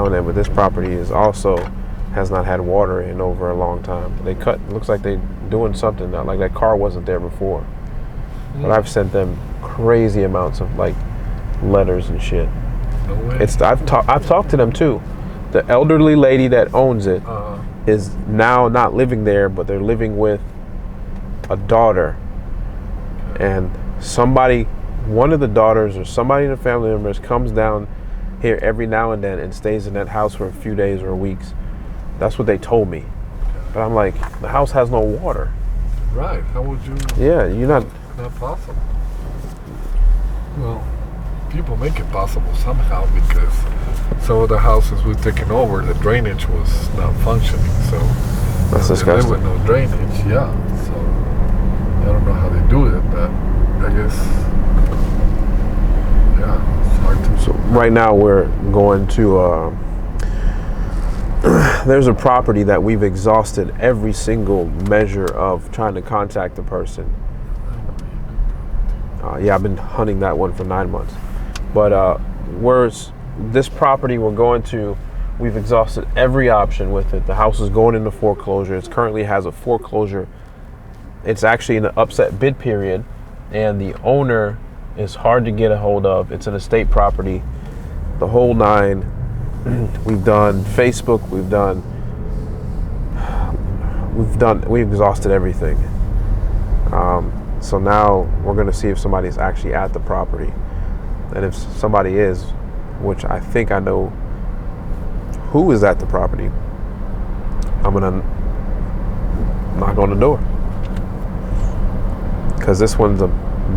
And but this property is also has not had water in over a long time. They looks like they doing something now. Like that car wasn't there before. But I've sent them crazy amounts of like letters and shit. No way. I've talked to them too. The elderly lady that owns it is now not living there, but they're living with a daughter. And one of the daughters or somebody in the family members comes down here every now and then and stays in that house for a few days or weeks. That's what they told me. But I'm like, the house has no water. Right. How would you? Yeah, you're not. Not possible. Well, people make it possible somehow because some of the houses we've taken over, the drainage was not functioning. So That's disgusting. There with no drainage, yeah. So I don't know how they do it, but I guess, yeah, it's hard to. So right now we're going to. There's a property that we've exhausted every single measure of trying to contact the person. Yeah, I've been hunting that one for 9 months. But this property we're going to, we've exhausted every option with it. The house is going into foreclosure. It currently has a foreclosure. It's actually in the upset bid period, and the owner is hard to get a hold of. It's an estate property, the whole nine. We've done Facebook, we've exhausted everything. So now we're going to see if somebody's actually at the property. And if somebody is, which I think I know who is at the property, I'm going to knock on the door. Because this one's a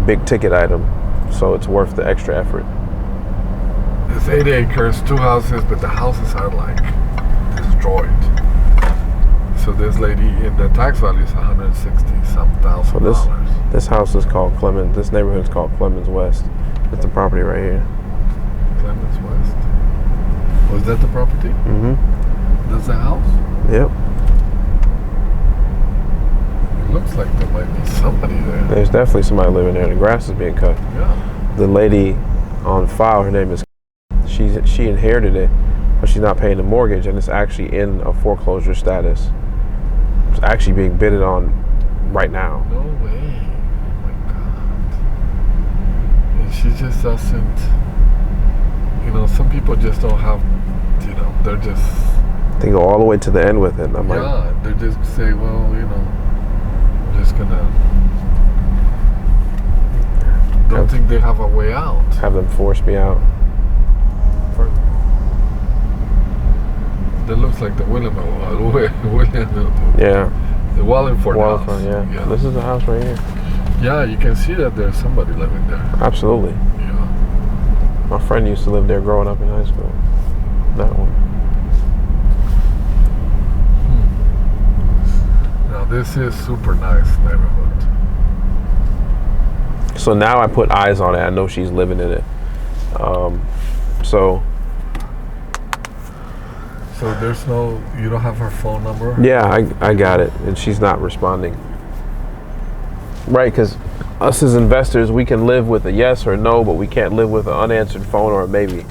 big ticket item, so it's worth the extra effort. It's 8 acres, 2 houses, but the houses are like destroyed. So this lady in the tax value is $160,000. So this house is called Clemens. This neighborhood is called Clemens West. It's the property right here. Clemens West. Was that the property? Mm-hmm. That's the house? Yep. It looks like there might be somebody there. There's definitely somebody living there. The grass is being cut. Yeah. The lady on file, her name is. She inherited it, but she's not paying the mortgage, and it's actually in a foreclosure status. It's actually being bidded on right now. No way. Oh my God. And she just doesn't, some people just don't have, they're just. They go all the way to the end with it. And I'm like, they just say, well, I'm just gonna. Don't think they have a way out. Have them force me out. That looks like the William. Yeah. The Wallingford house. Yeah. This is the house right here. Yeah, you can see that there's somebody living there. Absolutely. Yeah. My friend used to live there growing up in high school. That one. Now this is super nice neighborhood. So now I put eyes on it. I know she's living in it. So there's you don't have her phone number? Yeah, I got it, and she's not responding. Right, because us as investors, we can live with a yes or no, but we can't live with an unanswered phone or a maybe.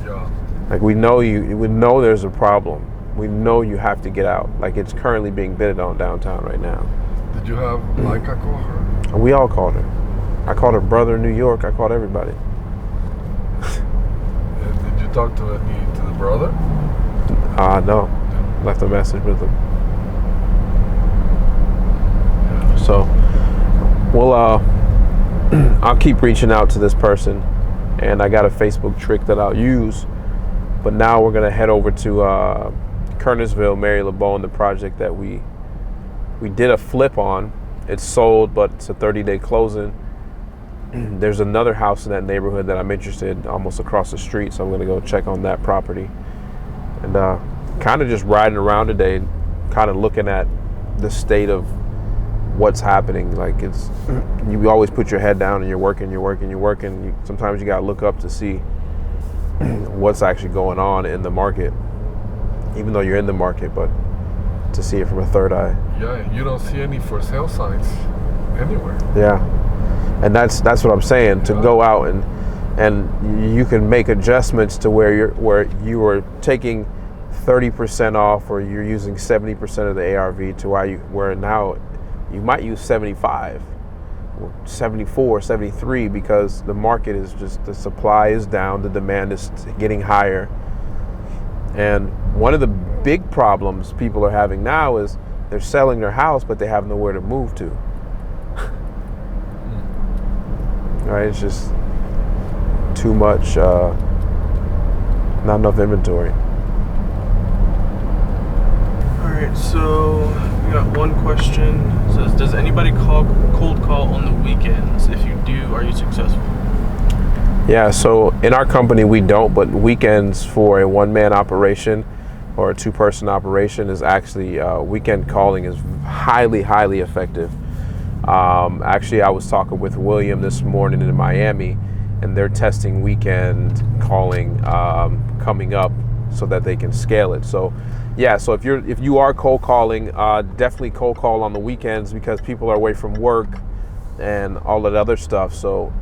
Yeah. Like we know there's a problem. We know you have to get out. Like it's currently being bidded on downtown right now. Did you have Micah call her? We all called her. I called her brother in New York. I called everybody. And did you talk to the brother? No. Left a message with him. So, well, I'll keep reaching out to this person, and I got a Facebook trick that I'll use. But now we're gonna head over to Kernersville, Mary LeBeau, the project that we did a flip on. It's sold, but it's a 30-day closing. There's another house in that neighborhood that I'm interested in, almost across the street, so I'm gonna go check on that property. And kind of just riding around today, kind of looking at the state of what's happening. Like you always put your head down and you're working. Sometimes you gotta look up to see what's actually going on in the market, even though you're in the market, but to see it from a third eye. Yeah, you don't see any for sale signs anywhere. Yeah, and that's what I'm saying. To go out and and you can make adjustments to where you are taking 30% off, or you're using 70% of the ARV to where now you might use 75 or 74, 73, because the market is just, the supply is down, the demand is getting higher. And one of the big problems people are having now is they're selling their house, but they have nowhere to move to. Right? It's just too much, not enough inventory. All right, so we got one question. It says, does anybody cold call on the weekends? If you do, are you successful? Yeah, so in our company we don't, but weekends for a one-man operation or a two-person operation is actually, weekend calling is highly, highly effective. Actually, I was talking with William this morning in Miami, and they're testing weekend calling coming up so that they can scale it. So yeah, so if you are cold calling, definitely cold call on the weekends, because people are away from work and all that other stuff. So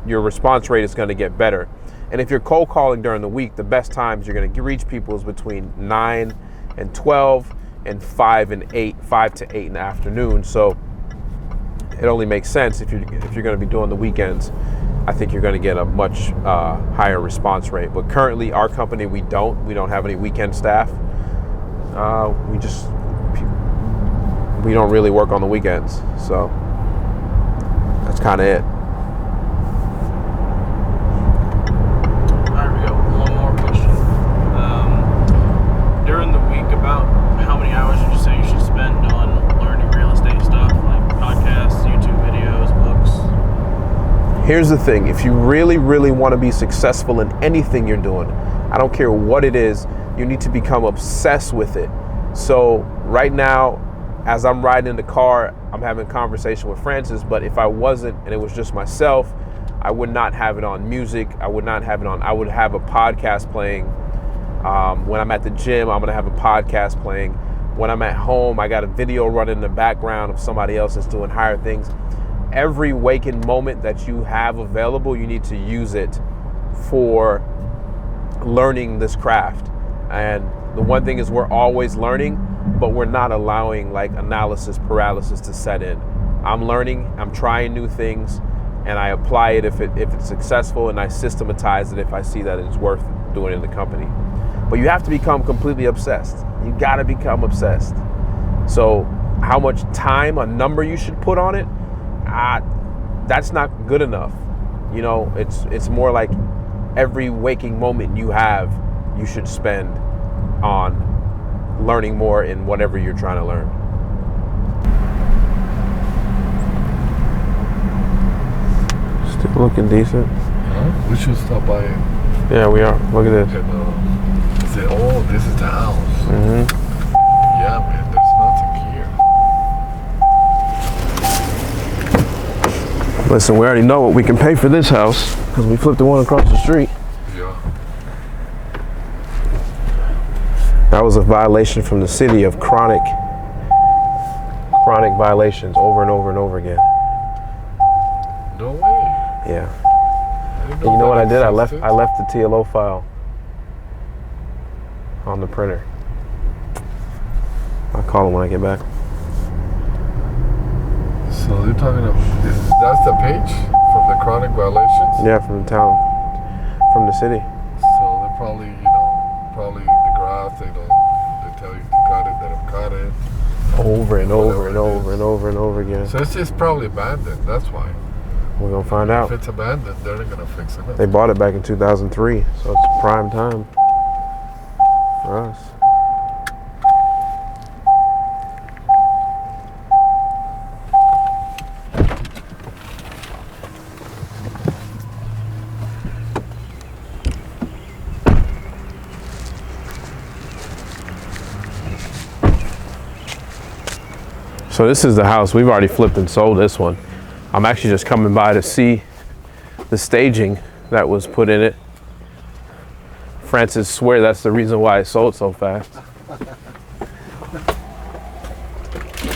your response rate is going to get better. And if you're cold calling during the week, the best times you're going to reach people is between 9 and 12 and 5 to 8 in the afternoon. So it only makes sense if you're going to be doing the weekends. I think you're going to get a much higher response rate. But currently, our company, we don't have any weekend staff. We don't really work on the weekends. So that's kind of it. All right, we got one more question. During the week, about how many hours would you say you should spend on learning real estate stuff, like podcasts, YouTube videos, books? Here's the thing. If you really, really want to be successful in anything you're doing, I don't care what it is, you need to become obsessed with it. So right now, as I'm riding in the car, I'm having a conversation with Francis, but if I wasn't and it was just myself, I would not have it on music. I would have a podcast playing. When I'm at the gym, I'm going to have a podcast playing. When I'm at home, I got a video running in the background of somebody else that's doing higher things. Every waking moment that you have available, you need to use it for learning this craft. And the one thing is, we're always learning, but we're not allowing like analysis paralysis to set in. I'm learning, I'm trying new things, and I apply it if it's successful, and I systematize it if I see that it's worth doing in the company. But you have to become completely obsessed. You got to become obsessed. So how much time, a number you should put on it, that's not good enough. You know, it's more like every waking moment you have, you should spend on learning more in whatever you're trying to learn. Still looking decent. Huh? We should stop by. Yeah, we are. Look at this. And say, oh, this is the house. Mm-hmm. Yeah, man, there's nothing here. Listen, we already know what we can pay for this house because we flipped the one across the street. Yeah. That was a violation from the city of chronic violations over and over and over again. No way. Yeah. And you know what I did? I left the TLO file on the printer. I'll call him when I get back. So you're talking about that's the page from the chronic violations? Yeah, from the town, from the city. So they're probably, the graphs, they tell you to cut it, let them cut it. Over and over and over and over and over again. So it's just probably abandoned, that's why. We're gonna find out. If it's abandoned, they're not gonna fix it up. They bought it back in 2003, so it's prime time for us. So this is the house. We've already flipped and sold this one. I'm actually just coming by to see the staging that was put in it. Francis swear that's the reason why it sold so fast.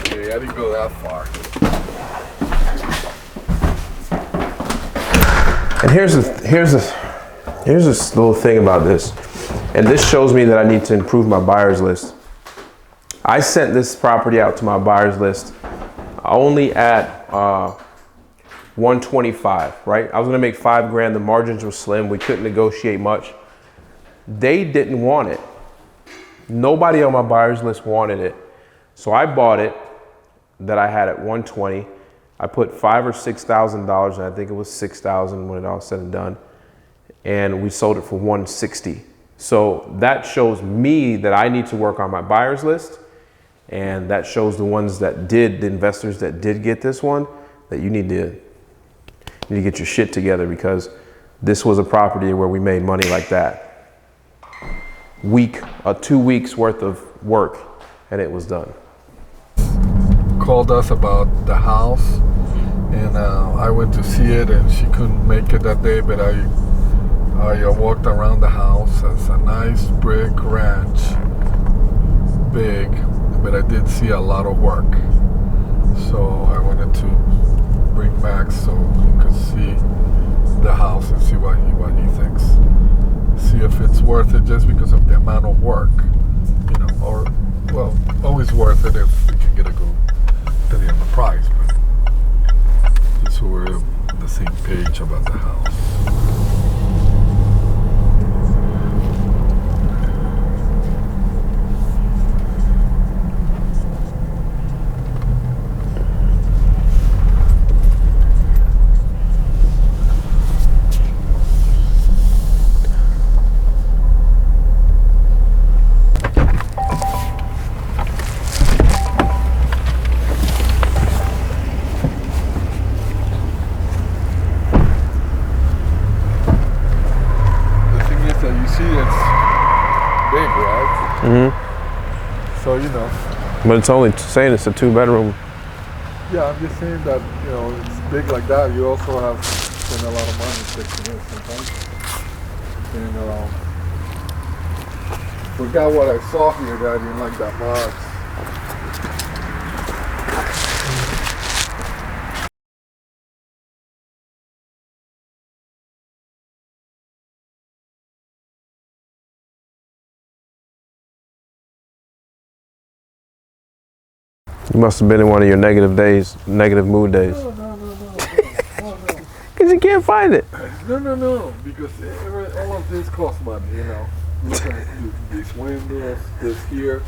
Okay, I didn't go that far. And here's this little thing about this. And this shows me that I need to improve my buyer's list. I sent this property out to my buyer's list only at 125, right? I was gonna make $5,000. The margins were slim. We couldn't negotiate much. They didn't want it. Nobody on my buyer's list wanted it. So I bought it that I had at 120. I put $5,000 or $6,000, and I think it was $6,000 when it all said and done. And we sold it for 160. So that shows me that I need to work on my buyer's list. And that shows the ones that did, the investors that did get this one, that you need to get your shit together, because this was a property where we made money like that. 2 weeks worth of work, and it was done. Called us about the house, and I went to see it, and she couldn't make it that day, but I walked around the house. It's a nice brick ranch, big, but I did see a lot of work. So I wanted to bring Max so he could see the house and see what he thinks. See if it's worth it just because of the amount of work, or, well, always worth it if we can get a good deal on the price, but just so we're on the same page about the house. So, But it's only saying it's a 2-bedroom. Yeah, I'm just saying that, it's big like that. You also have to spend a lot of money fixing it sometimes. And forgot what I saw here that I didn't like that much. You must have been in one of your negative mood days. No. Because you can't find it. No, because all of this costs money, Look at these windows, this here.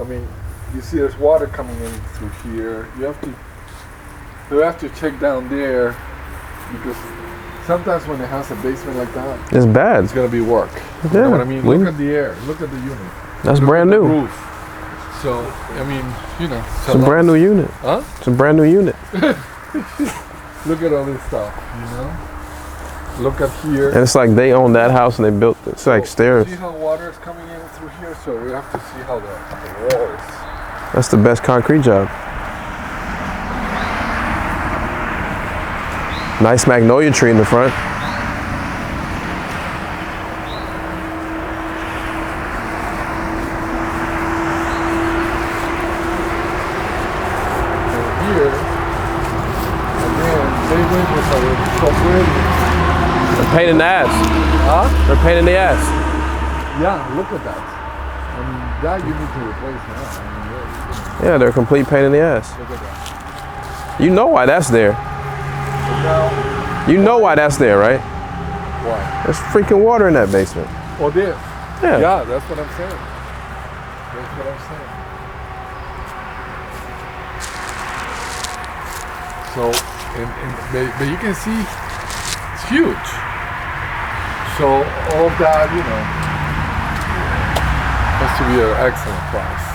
I mean, you see there's water coming in through here. You have to check down there, because sometimes when it has a basement like that, it's bad. It's gonna be work. Yeah. You know what I mean? Look at the air. Look at the unit. That's brand new. Roof. So, I mean, it's a brand new unit. Huh? It's a brand new unit. Look at all this stuff, Look at here. And it's like they own that house and they built it. It's like stairs. See how water is coming in through here? So we have to see how the wall is. That's the best concrete job. Nice magnolia tree in the front. Pain in the ass. Huh? They're pain in the ass. Yeah, look at that. I mean, that you need to replace now. Yeah, they're a complete pain in the ass. Look at that. You know why that's there. Now, You know why that's there, right? Why? There's freaking water in that basement. Oh, this? Yeah. Yeah, that's what I'm saying. That's what I'm saying. So, but you can see it's huge. So all of that, you know, has to be an excellent price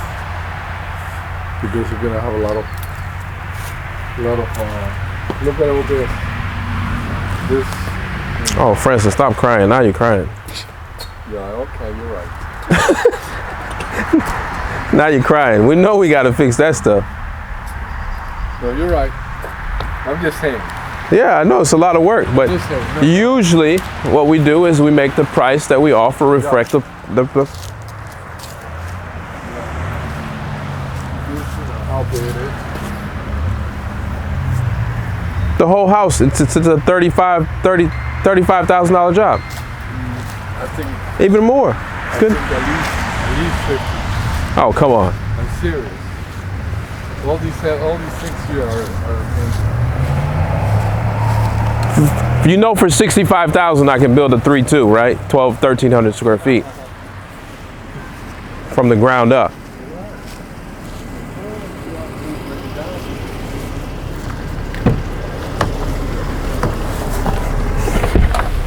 because you're gonna have a lot of. Look at all this. This. You know. Oh, Francis, stop crying. Now you're crying. Yeah. Okay, you're right. Now you're crying. We know we got to fix that stuff. No, you're right. I'm just saying. Yeah, I know it's a lot of work, but usually what we do is we make the price that we offer reflect the how big it is. the whole house. It's a 35 $35,000 job. I think Even more. Good. at least 50. Oh, come on. I'm serious. All these things here are amazing. You know, for $65,000, I can build a 3-2, right? 1,300 square feet from the ground up.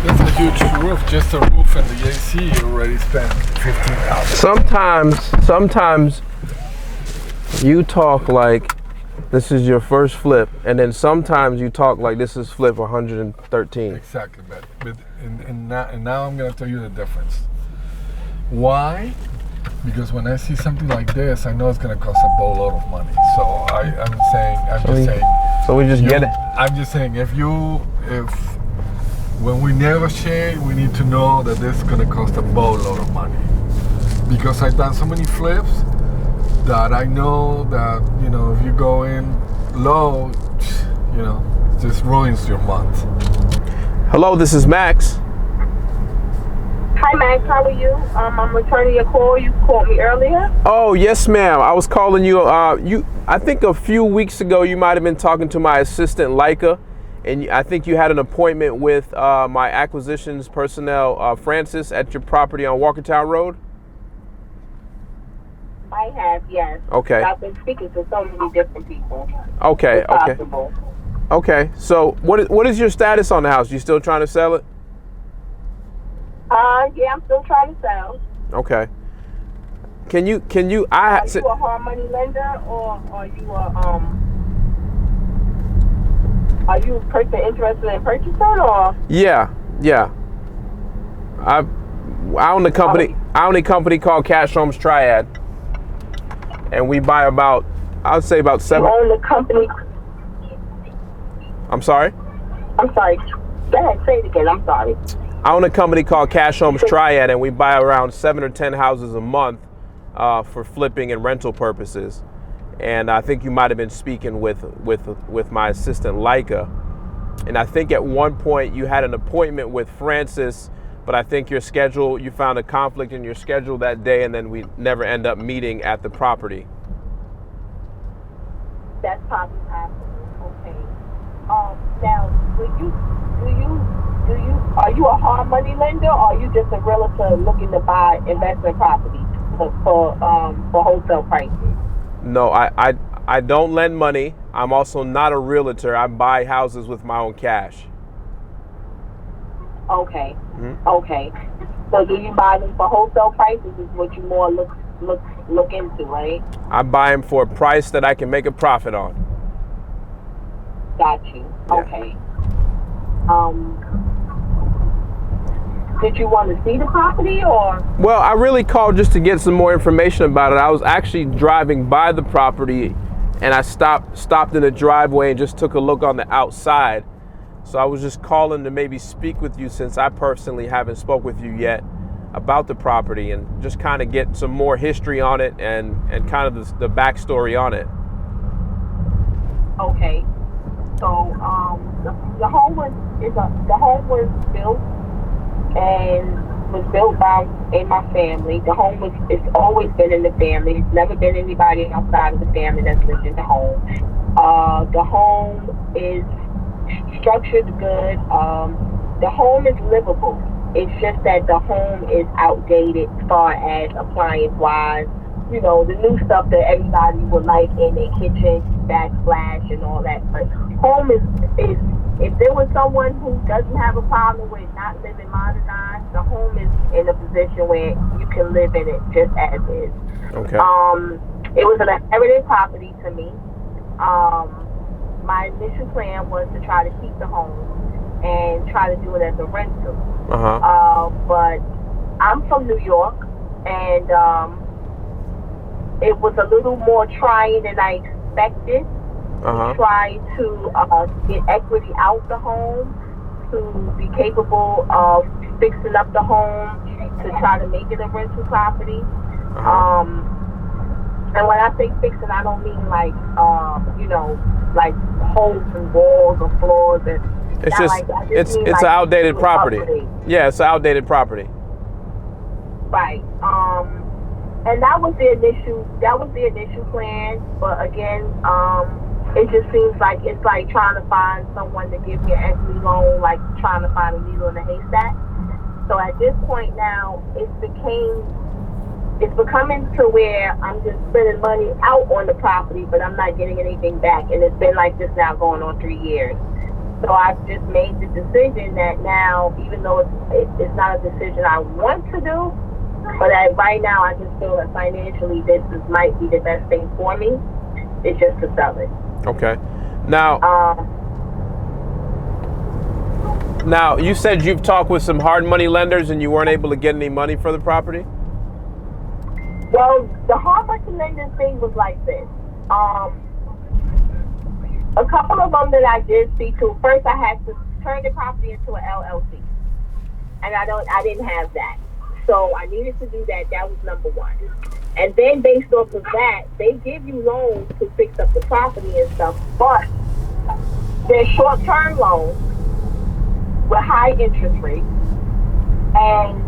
That's a huge roof. Just a roof and the AC, you already spent $15,000. Sometimes you talk like this is your first flip, and then sometimes you talk like this is flip 113. Exactly, but now I'm gonna tell you the difference. Why? Because when I see something like this, I know it's gonna cost a boatload of money. So I'm just saying. So we just get it. I'm just saying, when we negotiate, we need to know that this is gonna cost a boatload of money. Because I've done so many flips that I know that, you know, if you go in low, you know, it just ruins your month. Hello, this is Max. Hi, Max. How are you? I'm returning your call. You called me earlier. Oh, yes, ma'am. I was calling you. I think a few weeks ago you might have been talking to my assistant, Leica, and I think you had an appointment with my acquisitions personnel, Francis, at your property on Walkertown Road. I have, yes. Okay. I've been speaking to so many different people. Okay. It's Okay. possible. Okay. So what is your status on the house? You still trying to sell it? Yeah, I'm still trying to sell. Okay. Can you? Are you a hard money lender, or are you a person interested in purchasing, or? Yeah. I own a company. I own a company called Cash Homes Triad, and we buy about, I would say about 7. You own the company? I'm sorry. I'm sorry. Go ahead, say it again. I'm sorry. I own a company called Cash Homes Triad, and we buy around 7 or 10 houses a month for flipping and rental purposes. And I think you might have been speaking with my assistant Leica, and I think at one point you had an appointment with Francis, but I think you found a conflict in your schedule that day, and then we never end up meeting at the property. That's probably possible. Okay. Now, are you a hard money lender, or are you just a realtor looking to buy investment property for wholesale prices? No, I don't lend money. I'm also not a realtor. I buy houses with my own cash. Okay. Mm-hmm. Okay. So do you buy them for wholesale prices? Is what you more look into, right? I buy them for a price that I can make a profit on. Got you. Yeah. Okay. Did you want to see the property, or? Well, I really called just to get some more information about it. I was actually driving by the property, and I stopped in the driveway and just took a look on the outside. So I was just calling to maybe speak with you, since I personally haven't spoke with you yet about the property, and just kind of get some more history on it and kind of the backstory on it. Okay. So the home was built and was built in my family. The home it's always been in the family. It's never been anybody outside of the family that's lived in the home. The home is structured good. The home is livable. It's just that the home is outdated as far as appliance wise. You know, the new stuff that everybody would like in their kitchen, backsplash and all that. But home is if there was someone who doesn't have a problem with not living modernized, the home is in a position where you can live in it just as is. Okay. It was an inherited property to me. My initial plan was to try to keep the home and try to do it as a rental. But I'm from New York, and it was a little more trying than I expected. Try to get equity out the home, to be capable of fixing up the home, to try to make it a rental property. And when I say fixing, I don't mean like like holes and walls or floors. And It's Not just like that. I it's mean, it's like, an outdated to property. upgrade. Yeah, it's an outdated property. Right. And that was the initial plan. But again, it just seems like it's like trying to find someone to give me an equity loan, like trying to find a needle in a haystack. So at this point now, it's becoming to where I'm just spending money out on the property, but I'm not getting anything back. And it's been like this now going on 3 years. So I've just made the decision that now, even though it's not a decision I want to do, but right now I just feel that financially might be the best thing for me. It's just to sell it. Okay. Now you said you've talked with some hard money lenders and you weren't able to get any money for the property? Well, the hard money lender thing was like this. A couple of them that I did speak to, first I had to turn the property into an LLC. And I didn't have that. So I needed to do that. That was number one. And then based off of that, they give you loans to fix up the property and stuff, but they're short-term loans with high interest rates. And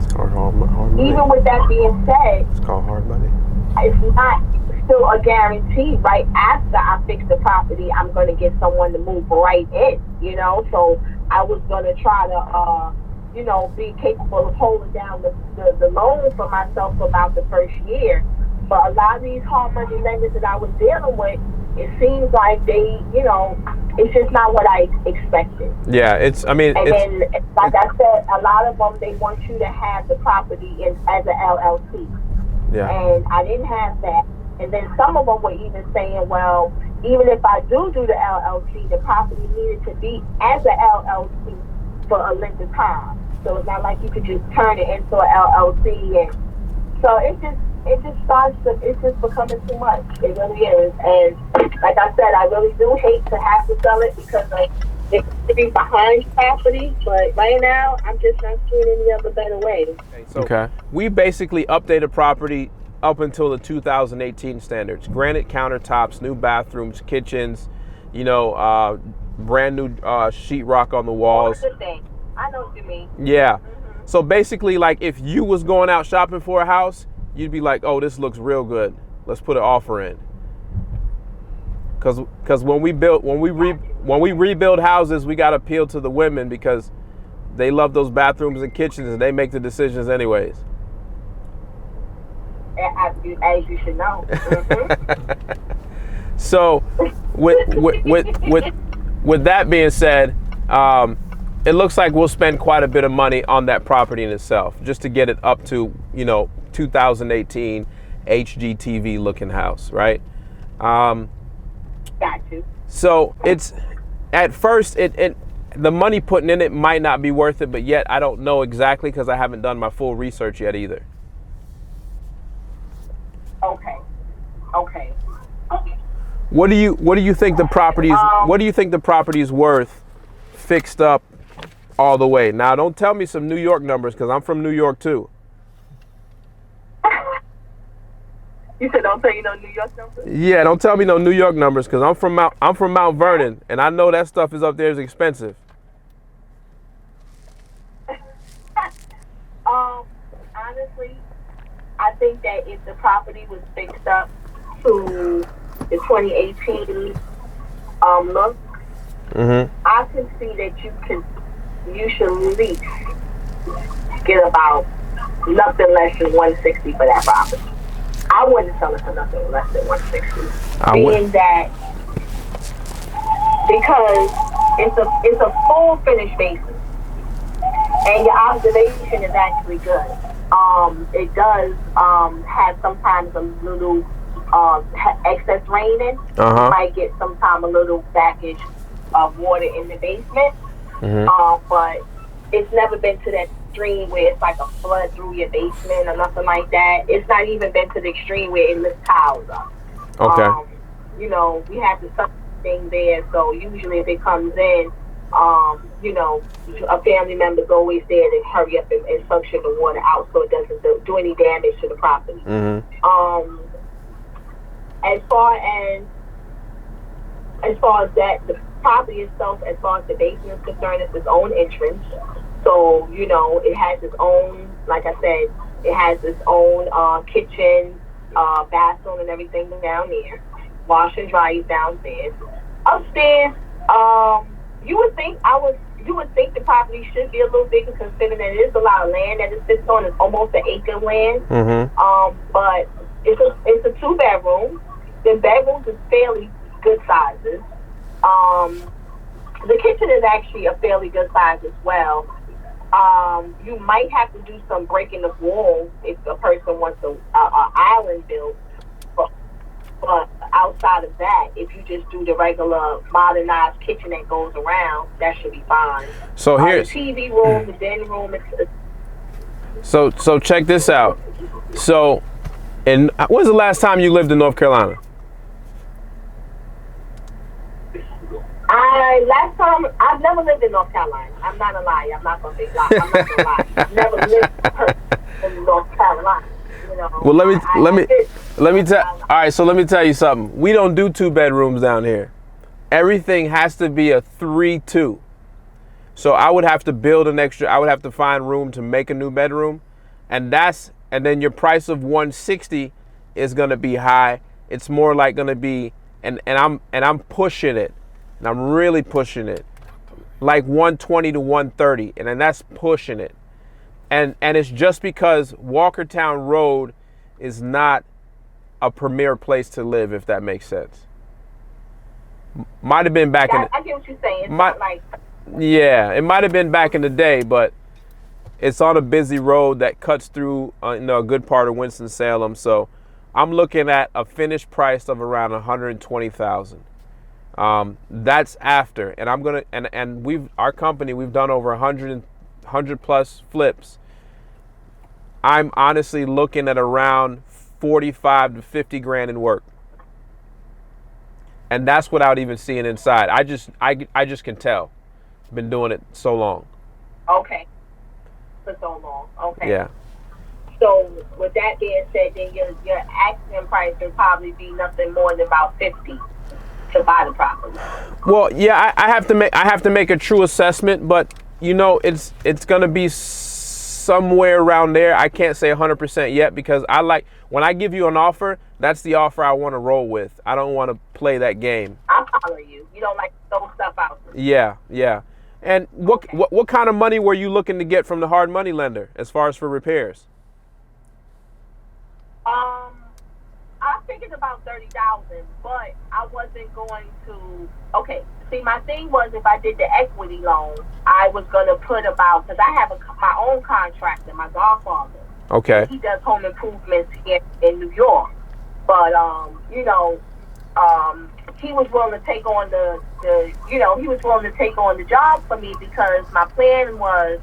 It's called hard money. even with that being said, It's called hard money. it's not still a guarantee. Right after I fix the property, I'm going to get someone to move right in, you know? So I was going to try to, be capable of holding down the loan for myself for about the first year. But a lot of these hard money lenders that I was dealing with, it seems like they, it's just not what I expected. Yeah, then, like I said, a lot of them, they want you to have the property as an LLC. Yeah. And I didn't have that. And then some of them were even saying, well, even if I do the LLC, the property needed to be as an LLC for a length of time. So it's not like you could just turn it into an LLC. And so it's just becoming too much. It really is. And like I said, I really do hate to have to sell it because of the be behind property. But right now, I'm just not seeing any other better way. Okay. We basically updated property up until the 2018 standards. Granite countertops, new bathrooms, kitchens, brand new sheetrock on the walls. That's the thing. I know what you mean. Yeah. Mm-hmm. So basically, like if you was going out shopping for a house, you'd be like, oh, this looks real good. Let's put an offer in. Because when we rebuild houses, we got to appeal to the women because they love those bathrooms and kitchens and they make the decisions anyways. As you should know. Mm-hmm. So with that being said, it looks like we'll spend quite a bit of money on that property in itself just to get it up to 2018 HGTV looking house, right? Got you. So it's at first the money putting in it might not be worth it, but yet I don't know exactly because I haven't done my full research yet either. Okay. What do you think the property is worth fixed up all the way? Now don't tell me some New York numbers because I'm from New York too. You said don't tell you no New York numbers? Yeah, don't tell me no New York numbers because I'm from Mount Vernon and I know that stuff is up there is expensive. Honestly, I think that if the property was fixed up to the 2018 look, Mm-hmm. I can see that you should at least get about nothing less than 160 for that property. I wouldn't sell it for nothing less than 160. Being that because it's a full finished basement, and your observation is actually good. It does have sometimes a little excess raining. You might get sometimes a little backage of water in the basement, but it's never been to that extreme where it's like a flood through your basement or nothing like that. It's not even been to the extreme where it lifts tiles up. Okay. We have the sump thing there, so usually if it comes in, a family member's always there to hurry up and suction the water out so it doesn't do any damage to the property. As far as that, property itself, as far as the basement is concerned, is its own entrance. So, you know, it has its own, like I said, it has its own kitchen, bathroom and everything down there. Wash and dry is downstairs. Upstairs, you would think the property should be a little bigger, considering that it is a lot of land that it sits on. It's almost an acre of land. But it's a 2-bedroom. The bedrooms is fairly good sizes. The kitchen is actually a fairly good size as well. You might have to do some breaking of walls if a person wants an island built. But outside of that, if you just do the regular modernized kitchen that goes around, that should be fine. So here's the TV room, the den room. So check this out. So, when's the last time you lived in North Carolina? I've never lived in North Carolina. I'm not a liar. I'm not gonna lie. I'm not gonna lie. I've never lived in North Carolina. You know. Well, let me tell. All right, so let me tell you something. We don't do 2 bedrooms down here. Everything has to be a 3-2. So I would have to build an extra. I would have to find room to make a new bedroom, and then your price of $160 is gonna be high. It's more like gonna be, and I'm pushing it. And I'm really pushing it, like 120 to 130, and then that's pushing it. And it's just because Walkertown Road is not a premier place to live, if that makes sense. Might have been back in. I get what you're saying. It's not like. Yeah, it might have been back in the day, but it's on a busy road that cuts through, a good part of Winston-Salem. So I'm looking at a finished price of around $120,000. That's after, and I'm gonna, and our company, we've done over 100 plus flips. I'm honestly looking at around 45 to 50 grand in work, and that's without even seeing inside. I just can tell. I've been doing it so long. Okay. For so long. Okay. Yeah. So with that being said, then your asking price will probably be nothing more than about 50. To buy the property. Well, yeah, I have to make a true assessment, but it's gonna be somewhere around there. I can't say 100% yet, because when I give you an offer, that's the offer I want to roll with. I don't want to play that game. I follow you. You don't like to throw stuff out. Yeah. And what kind of money were you looking to get from the hard money lender as far as for repairs? I figured about 30,000, but I wasn't going to. Okay, see, my thing was, if I did the equity loan, I was going to put about, because I have my own contractor, my godfather. Okay. He does home improvements here in New York, but he was willing to take on the job for me, because my plan was,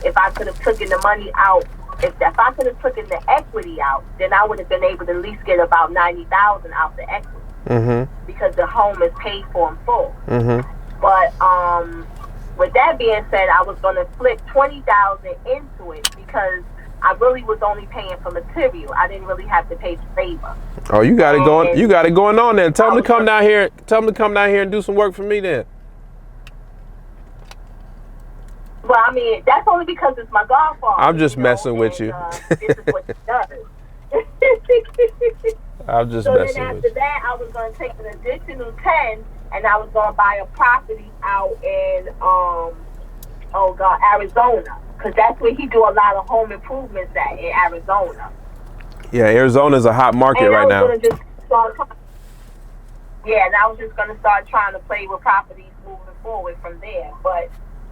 if I could have taken the money out. If I could have taken the equity out, then I would have been able to at least get about 90,000 out the equity, because the home is paid for in full. But with that being said, I was going to flip 20,000 into it, because I really was only paying for material. I didn't really have to pay for labor. Oh, you got it going. You got it going on then. Tell them to come down here. Tell them to come down here and do some work for me then. Well, I mean, that's only because it's my godfather. I'm just messing with you. This is what he does. I'm just so messing then with after you. that, I was going to take an additional 10, and I was going to buy a property out in Arizona, because that's where he do a lot of home improvements at, in Arizona. Yeah, Arizona's a hot market right now. And I was just going to start trying to play with properties moving forward from there,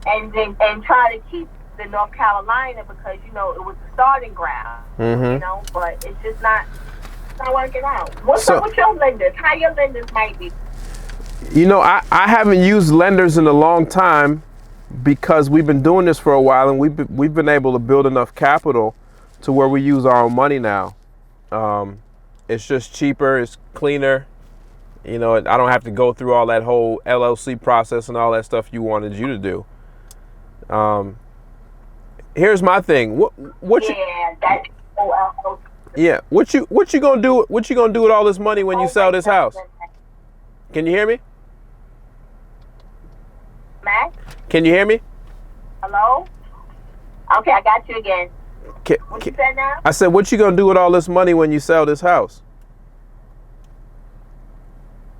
and try to keep the North Carolina, because it was the starting ground, but it's just not working out. What's up with your lenders? How your lenders might be? I haven't used lenders in a long time, because we've been doing this for a while, and we've been able to build enough capital to where we use our own money now. It's just cheaper, it's cleaner. I don't have to go through all that whole LLC process and all that stuff you wanted you to do. Here's my thing. What you gonna do? What you gonna do with all this money when you sell this house? Can you hear me? Can you hear me? Hello? Okay, I got you again. What you said now? I said, what you gonna do with all this money when you sell this house?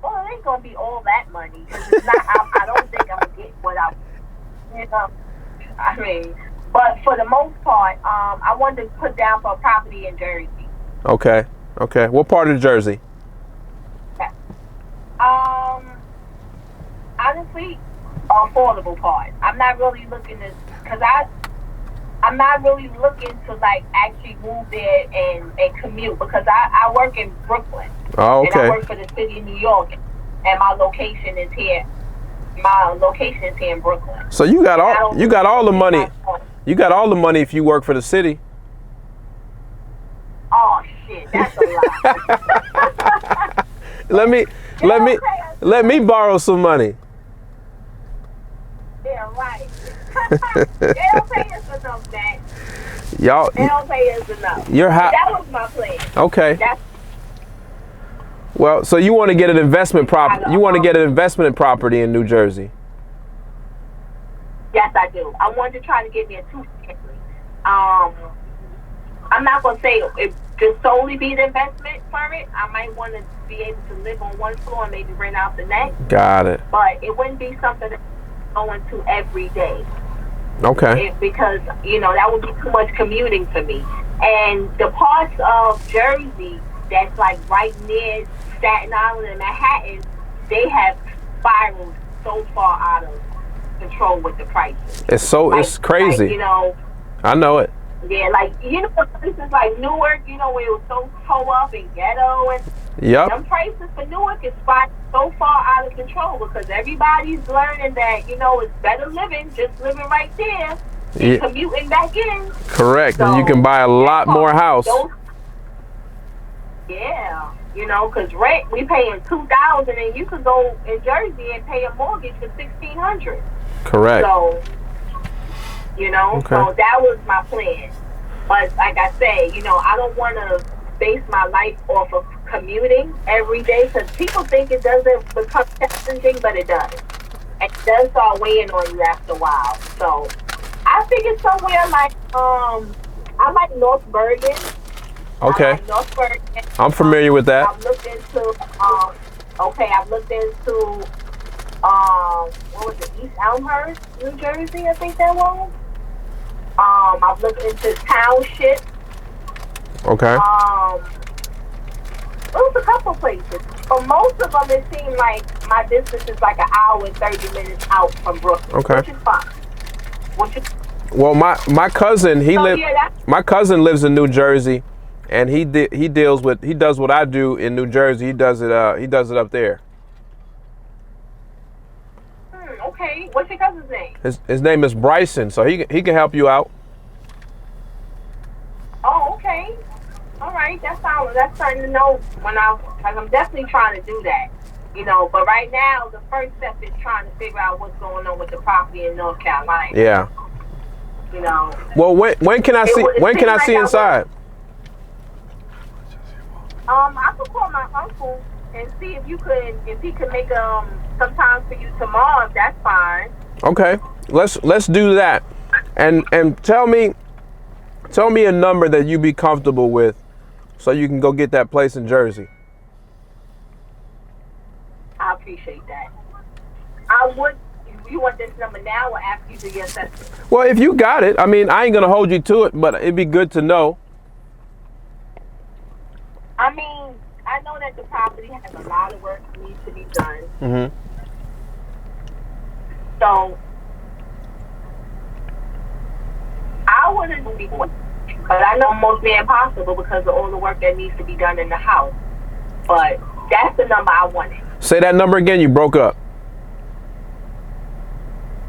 Well, it ain't gonna be all that money. 'Cause it's not. I don't think I'm gonna get what I. You know. I mean, but for the most part, I wanted to put down for a property in Jersey. Okay. Okay. What part of Jersey? Honestly, affordable part. I'm not really looking to, cause I'm not really looking to like actually move there and commute because I work in Brooklyn. Oh, okay. And I work for the city of New York, and my location is here. My location is here in Brooklyn. So you got all the money. You got all the money if you work for the city. Oh shit, that's a lot. Let me borrow some money. Yeah, right. They don't pay us enough, man. Y'all. They don't pay us enough. That was my plan. Okay. Well, so you want to get an investment property? You want to get an investment property in New Jersey? Yes, I do. I wanted to try to get me a 2-family. I'm not gonna say it just solely be an investment for it. I might want to be able to live on one floor and maybe rent out the next. Got it. But it wouldn't be something that I'm going to every day. Okay. Because that would be too much commuting for me. And the parts of Jersey that's like right near Staten Island and Manhattan, they have spiraled so far out of control with the prices. It's crazy. I know it. Yeah, places like Newark, where it was so toe up and ghetto and them prices for Newark is so far out of control because everybody's learning that, it's better living, just living right there and commuting back in. Correct. So, and you can buy a lot more house. Because rent, we paying $2,000 and you could go in Jersey and pay a mortgage for $1,600. Correct. So, so that was my plan. But like I say, I don't want to base my life off of commuting every day because people think it doesn't become challenging, but it does. And it does start weighing on you after a while. So I figured somewhere like, I like North Bergen. Okay. I like North Bergen. I'm familiar with that. I've looked into, what was it, East Elmhurst, New Jersey, I think that was. I've looked into Township. Okay. It was a couple places. But most of them, it seemed like my distance is like an hour and 30 minutes out from Brooklyn. Okay. Which is fine. Well, my cousin, my cousin lives in New Jersey, and he does what I do in New Jersey. He does it up there. Okay. What's your cousin's name? His name is Bryson, so he can help you out. Oh, okay. All right. That's something to know because I'm definitely trying to do that. But right now the first step is trying to figure out what's going on with the property in North Carolina. Yeah. Well, when can I see inside? I could call my uncle and see if he could make some time for you tomorrow. If that's fine. Okay, let's do that, and tell me a number that you be comfortable with, so you can go get that place in Jersey. I appreciate that. You want this number now or after you do your assessment? Well, if you got it, I mean, I ain't gonna hold you to it, but it'd be good to know. I mean, I know that the property has a lot of work that needs to be done. Mm-hmm. So, I wouldn't be one, but I know mostly impossible because of all the work that needs to be done in the house. But that's the number I wanted. Say that number again. You broke up.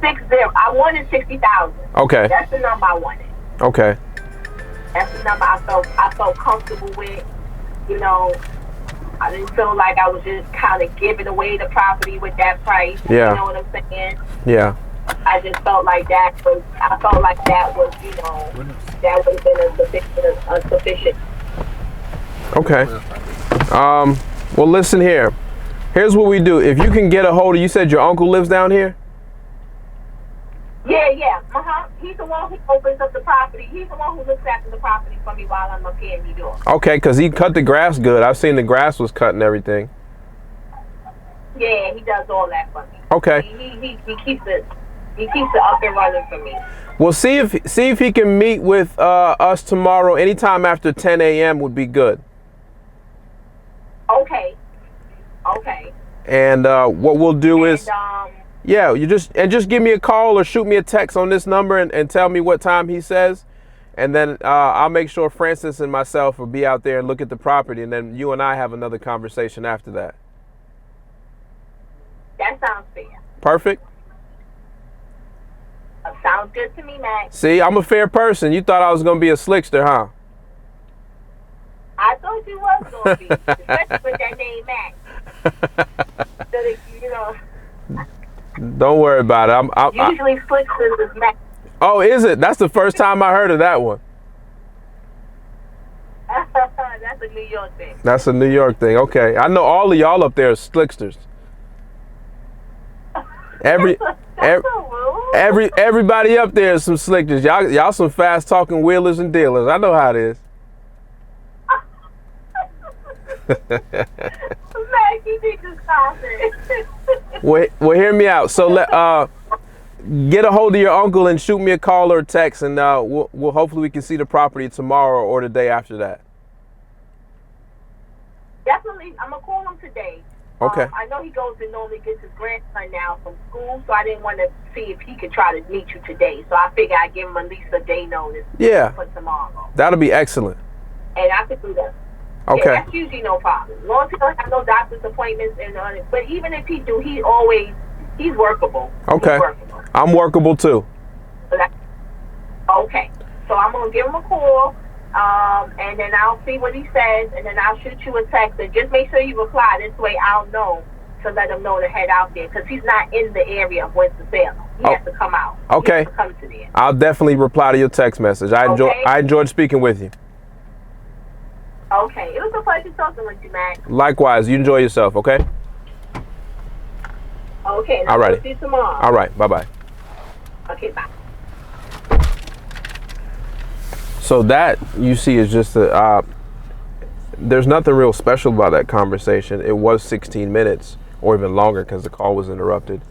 60. I wanted 60,000. Okay. That's the number I wanted. Okay. That's the number I felt comfortable with. I didn't feel like I was just kind of giving away the property with that price. Yeah. You know what I'm saying? Yeah. I just felt like that was, that would have been a sufficient. Okay. Well, listen here. Here's what we do. If you can get a hold of, you said your uncle lives down here? Yeah. He's the one who opens up the property. He's the one who looks after the property for me while I'm up here in New York. Okay, because he cut the grass good. I've seen the grass was cut and everything. Yeah, he does all that for me. Okay. He keeps it. He keeps it up and running for me. Well, see if he can meet with us tomorrow. Anytime after 10 a.m. would be good. Okay. And what we'll do is, yeah, you just give me a call or shoot me a text on this number and tell me what time he says, and then I'll make sure Francis and myself will be out there and look at the property, and then you and I have another conversation after that. That sounds fair. Perfect. Sounds good to me, Max. See, I'm a fair person. You thought I was gonna be a slickster, huh? I thought you was gonna be, especially with that name Max. So that, you know. Don't worry about it. Usually slicksters is Max. Oh, is it? That's the first time I heard of that one. That's a New York thing. That's a New York thing. Okay, I know all of y'all up there are slicksters. Everybody up there is some slicksters. Y'all some fast talking wheelers and dealers. I know how it is. Max, you need to stop it. Well, hear me out. So get a hold of your uncle and shoot me a call or a text, and we'll hopefully we can see the property tomorrow or the day after that. Definitely, I'm gonna call him today. Okay. I know he goes and normally gets his grandson now from school, so I didn't want to see if he could try to meet you today. So I figured I'd give him at least a day notice. Yeah. For tomorrow. That'll be excellent. And I could do that. Okay. Yeah, that's usually no problem. As long as he don't have no doctor's appointments but even if he do, he's workable. Okay. He's workable. I'm workable too. Okay. So I'm gonna give him a call. And then I'll see what he says, and then I'll shoot you a text, and just make sure you reply. This way I'll know to let him know to head out there, because he's not in the area of Winston-Salem. He has to come out. Okay. He has to come to there. I'll definitely reply to your text message. I enjoyed speaking with you. Okay. It was a pleasure talking with you, Max. Likewise. You enjoy yourself, okay? Okay. All right. See you tomorrow. All right. Bye-bye. Okay, bye. So that, you see, is just there's nothing real special about that conversation. It was 16 minutes or even longer because the call was interrupted.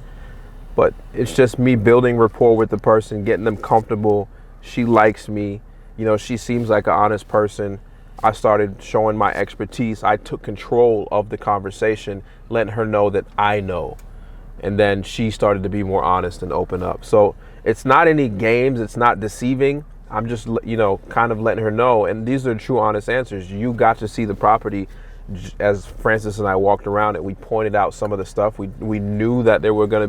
But it's just me building rapport with the person, getting them comfortable. She likes me. You know, she seems like an honest person. I started showing my expertise. I took control of the conversation, letting her know that I know. And then she started to be more honest and open up. So it's not any games. It's not deceiving. I'm just, you know, kind of letting her know. And these are true, honest answers. You got to see the property as Francis and I walked around it. We pointed out some of the stuff. We knew that there were going to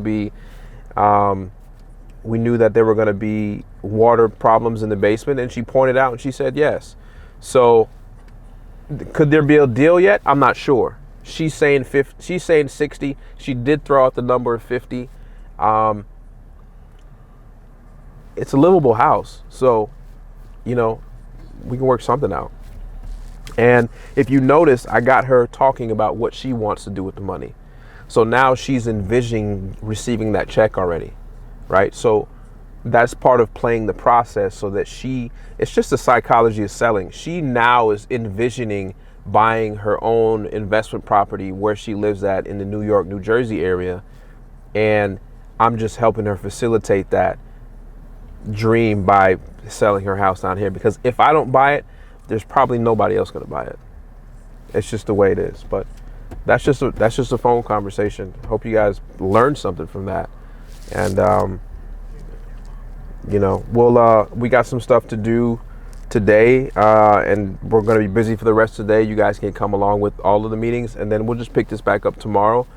be water problems in the basement, and she pointed out and she said yes. So could there be a deal yet? I'm not sure. She's saying 50, she's saying 60. She did throw out the number of 50. It's a livable house, so, you know, we can work something out. And if you notice, I got her talking about what she wants to do with the money. So now she's envisioning receiving that check already, right? So that's part of playing the process, so that it's just the psychology of selling. She now is envisioning buying her own investment property where she lives at in the New York, New Jersey area. And I'm just helping her facilitate that dream by selling her house down here, because if I don't buy it, there's probably nobody else going to buy it. It's just the way it is. But that's just a phone conversation. Hope you guys learned something from that. And you know, we got some stuff to do today, and we're going to be busy for the rest of the day. You guys can come along with all of the meetings, and then we'll just pick this back up tomorrow.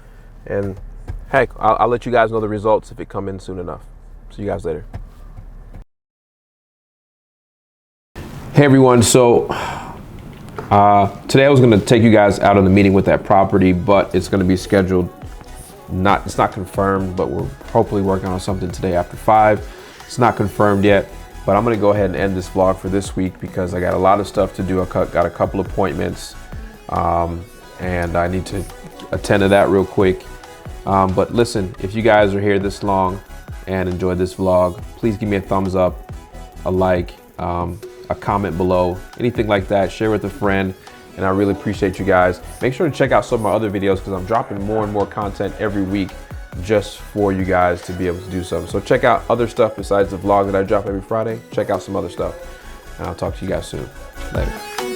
And heck, I'll let you guys know the results if it come in soon enough. See you guys later. Hey everyone, so today I was going to take you guys out on the meeting with that property, but it's going to be scheduled. It's not confirmed, but we're hopefully working on something today after 5. It's not confirmed yet, but I'm going to go ahead and end this vlog for this week because I got a lot of stuff to do. I got a couple appointments, and I need to attend to that real quick. But listen, if you guys are here this long and enjoyed this vlog, please give me a thumbs up, a like, a comment below, anything like that. Share with a friend, and I really appreciate you guys. Make sure to check out some of my other videos because I'm dropping more and more content every week just for you guys to be able to do something. So check out other stuff besides the vlog that I drop every Friday. Check out some other stuff, and I'll talk to you guys soon. Later.